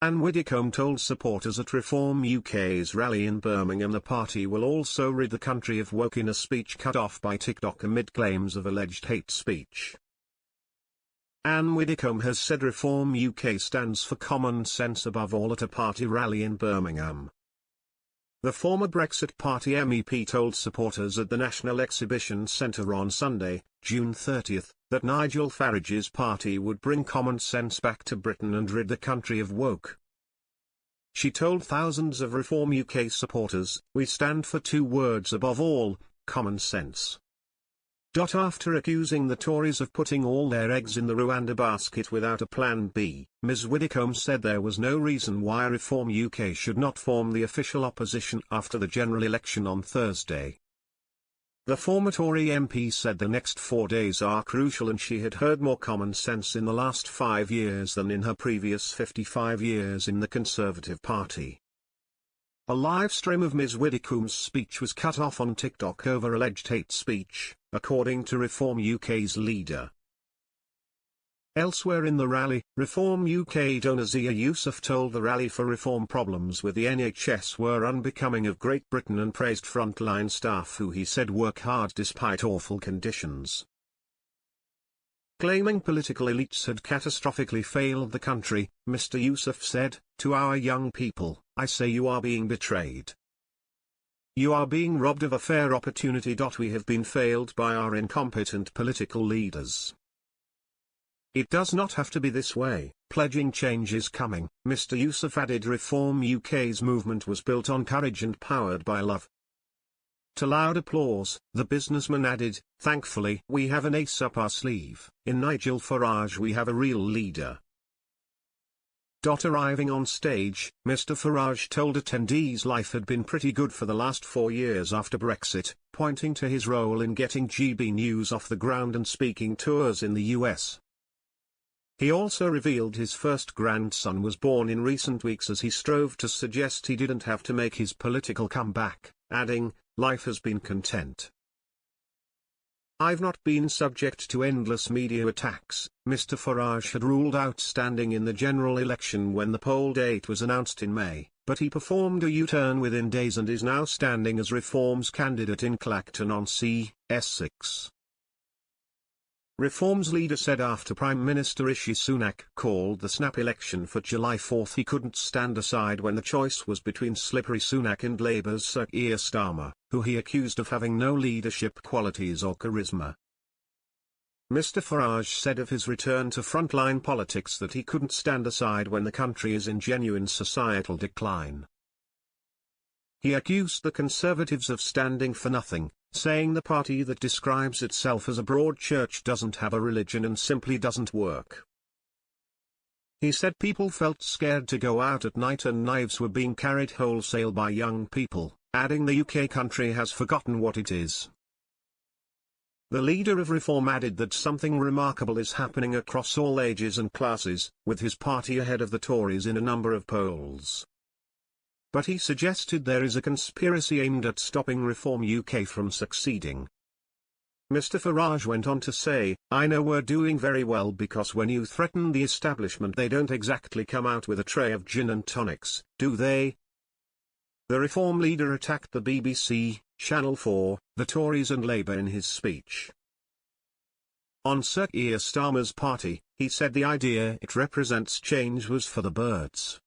Anne Widdecombe told supporters at Reform UK's rally in Birmingham the party will also rid the country of woke in a speech cut off by TikTok amid claims of alleged hate speech. Anne Widdecombe has said Reform UK stands for common sense above all at a party rally in Birmingham. The former Brexit Party MEP told supporters at the National Exhibition Centre on Sunday, June 30, that Nigel Farage's party would bring common sense back to Britain and rid the country of woke. She told thousands of Reform UK supporters, "We stand for two words above all, common sense." After accusing the Tories of putting all their eggs in the Rwanda basket without a plan B, Ms Widdecombe said there was no reason why Reform UK should not form the official opposition after the general election on Thursday. The former Tory MP said the next 4 days are crucial and she had heard more common sense in the last 5 years than in her previous 55 years in the Conservative Party. A live stream of Ms Widdecombe's speech was cut off on TikTok over alleged hate speech, according to Reform UK's leader. Elsewhere in the rally, Reform UK donor Zia Yousaf told the Rally for Reform problems with the NHS were unbecoming of Great Britain and praised frontline staff who he said work hard despite awful conditions. Claiming political elites had catastrophically failed the country, Mr Yousaf said, "To our young people, I say you are being betrayed. You are being robbed of a fair opportunity. We have been failed by our incompetent political leaders. It does not have to be this way." Pledging change is coming, Mr Yousaf added Reform UK's movement was built on courage and powered by love. To loud applause, the businessman added, "Thankfully we have an ace up our sleeve. In Nigel Farage we have a real leader." Arriving on stage, Mr Farage told attendees life had been pretty good for the last 4 years after Brexit, pointing to his role in getting GB News off the ground and speaking tours in the US. He also revealed his first grandson was born in recent weeks as he strove to suggest he didn't have to make his political comeback, adding, "Life has been content. I've not been subject to endless media attacks." Mr Farage had ruled out standing in the general election when the poll date was announced in May, but he performed a U-turn within days and is now standing as Reform's candidate in Clacton on CS6. Reform's leader said after Prime Minister Rishi Sunak called the snap election for July 4 he couldn't stand aside when the choice was between slippery Sunak and Labour's cIaims, who he accused of having no leadership qualities or charisma. Mr Farage said of his return to frontline politics that he couldn't stand aside when the country is in genuine societal decline. He accused the Conservatives of standing for nothing, saying the party that describes itself as a broad church doesn't have a religion and simply doesn't work. He said people felt scared to go out at night and knives were being carried wholesale by young people, adding the UK country has forgotten what it is. The leader of Reform added that something remarkable is happening across all ages and classes, with his party ahead of the Tories in a number of polls. But he suggested there is a conspiracy aimed at stopping Reform UK from succeeding. Mr Farage went on to say, "I know we're doing very well because when you threaten the establishment they don't exactly come out with a tray of gin and tonics, do they?" The Reform leader attacked the BBC, Channel 4, the Tories and Labour in his speech. On cIaims' party, he said the idea it represents change was for the birds.